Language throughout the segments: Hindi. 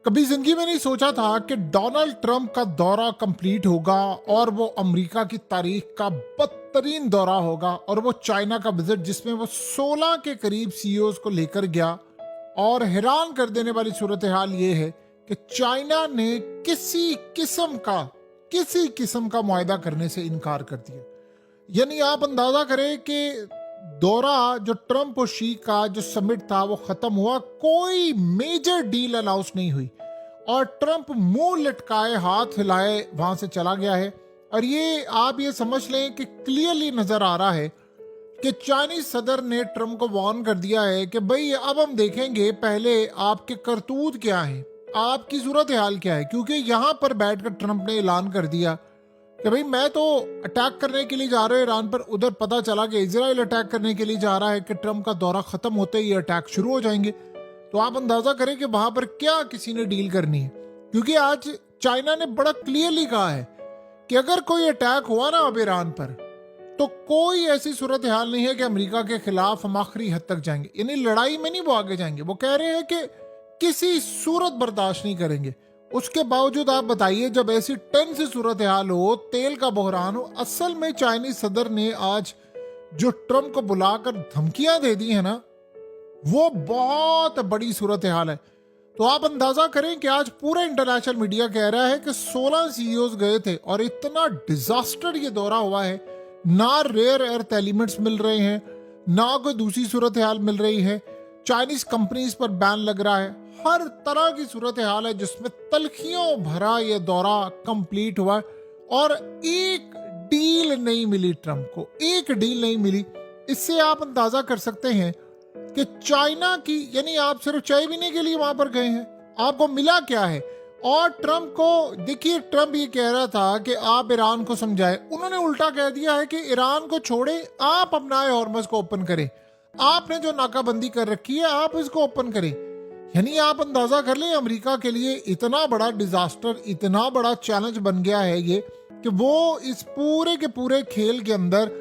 कभी जिंदगी में नहीं सोचा था कि डोनाल्ड ट्रंप का दौरा कंप्लीट होगा और वो अमेरिका की तारीख का बदतरीन दौरा होगा और वो चाइना का विजिट जिसमें वो 16 के करीब सीईओज को लेकर गया। और हैरान कर देने वाली सूरत हाल ये है कि चाइना ने किसी किस्म का मुआहदा करने से इनकार कर दिया। यानी आप अंदाजा करें कि दौरा जो ट्रंप और शी का जो समिट था वो खत्म हुआ, कोई मेजर डील अनाउंस नहीं हुई और ट्रंप मुंह लटकाए हाथ हिलाए वहां से चला गया है। और ये आप ये समझ लें कि क्लियरली नजर आ रहा है कि चाइनीज सदर ने ट्रंप को वार्न कर दिया है कि भाई अब हम देखेंगे पहले आपके करतूत क्या है, आपकी सूरत हाल क्या है। क्योंकि यहां पर बैठकर ट्रंप ने ऐलान कर दिया कि भाई मैं तो अटैक करने के लिए जा रहा हूँ ईरान पर, उधर पता चला कि इजराइल अटैक करने के लिए जा रहा है कि ट्रंप का दौरा खत्म होते ही अटैक शुरू हो जाएंगे। तो आप अंदाजा करें कि वहां पर क्या किसी ने डील करनी है। क्योंकि आज चाइना ने बड़ा क्लियरली कहा है कि अगर कोई अटैक हुआ ना अब ईरान पर तो कोई ऐसी सूरत हाल नहीं है कि अमेरिका के खिलाफ हम आखिरी हद तक जाएंगे। यानी लड़ाई में नहीं वो आगे जाएंगे, वो कह रहे हैं कि किसी सूरत बर्दाश्त नहीं करेंगे। उसके बावजूद आप बताइए जब ऐसी टेंस सूरत हाल हो, तेल का बहरान हो, असल में चाइनीज सदर ने आज जो ट्रंप को बुलाकर धमकियां दे दी है ना, वो बहुत बड़ी सूरत हाल है। तो आप अंदाजा करें कि आज पूरा इंटरनेशनल मीडिया कह रहा है कि 16 सीईओज गए थे और इतना डिजास्टर ये दौरा हुआ है। ना रेयर अर्थ एलिमेंट्स मिल रहे हैं, ना कोई दूसरी सूरत हाल मिल रही है, चाइनीज कंपनीज पर बैन लग रहा है, हर तरह की सूरत हाल है जिसमें तलखियों भरा ये दौरा कंप्लीट हुआ और एक डील नहीं मिली ट्रंप को, एक डील नहीं मिली। इससे आप अंदाजा कर सकते हैं कि चाइना की, यानी आप सिर्फ चाय पीने के लिए वहां पर गए हैं, आपको मिला क्या है। और ट्रंप को देखिए, ट्रंप ये कह रहा था कि आप ईरान को समझाए, उन्होंने उल्टा कह दिया है कि ईरान को छोड़े, आप अपना हॉर्मस को ओपन करें, आपने जो नाकाबंदी कर रखी है आप इसको ओपन करें। यानी आप अंदाजा कर लें अमेरिका के लिए इतना बड़ा डिजास्टर, इतना बड़ा चैलेंज बन गया है ये कि वो इस पूरे के पूरे खेल के अंदर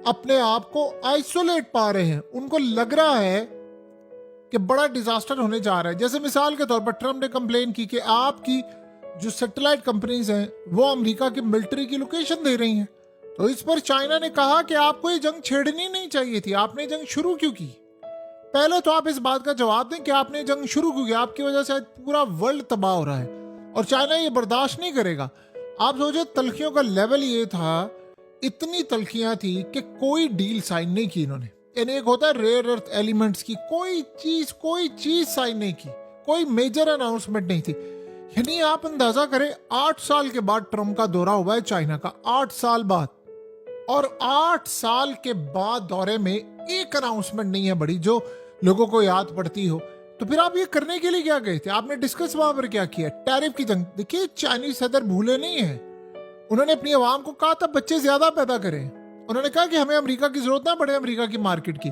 अपने आप को आइसोलेट पा रहे हैं। उनको लग रहा है कि बड़ा डिजास्टर होने जा रहा है। जैसे मिसाल के तौर पर ट्रंप ने कंप्लेन की कि आपकी जो सैटेलाइट कंपनीज हैं वो अमेरिका की मिलिट्री की लोकेशन दे रही हैं। तो इस पर चाइना ने कहा कि आपको ये जंग छेड़नी नहीं चाहिए थी, आपने जंग शुरू क्यों की। पहले तो आप इस बात का जवाब दें कि आपने जंग शुरू क्यों किया, आपकी वजह से पूरा वर्ल्ड तबाह हो रहा है और चाइना ये बर्दाश्त नहीं करेगा। आप सोचे तलखियों का लेवल ये था, इतनी तलखियां थी कि कोई डील साइन नहीं की इन्होंने। यानी एक होता है रेयर अर्थ एलिमेंट्स की, कोई चीज साइन नहीं की, कोई मेजर अनाउंसमेंट नहीं थी। यानी आप अंदाजा करें 8 साल के बाद ट्रंप का दौरा हुआ है चाइना का, 8 साल बाद, और 8 साल के बाद दौरे में एक अनाउंसमेंट नहीं है बड़ी जो लोगों को याद पड़ती हो। तो फिर आप ये करने के लिए क्या गए थे, आपने डिस्कस वहां पर क्या किया, टैरिफ की जंग। देखिए चाइनीज सदर भूले नहीं है, उन्होंने अपनी आवाम को कहा था बच्चे ज्यादा पैदा करें। उन्होंने कहा कि हमें अमेरिका की जरूरत ना पड़े, अमेरिका की मार्केट की।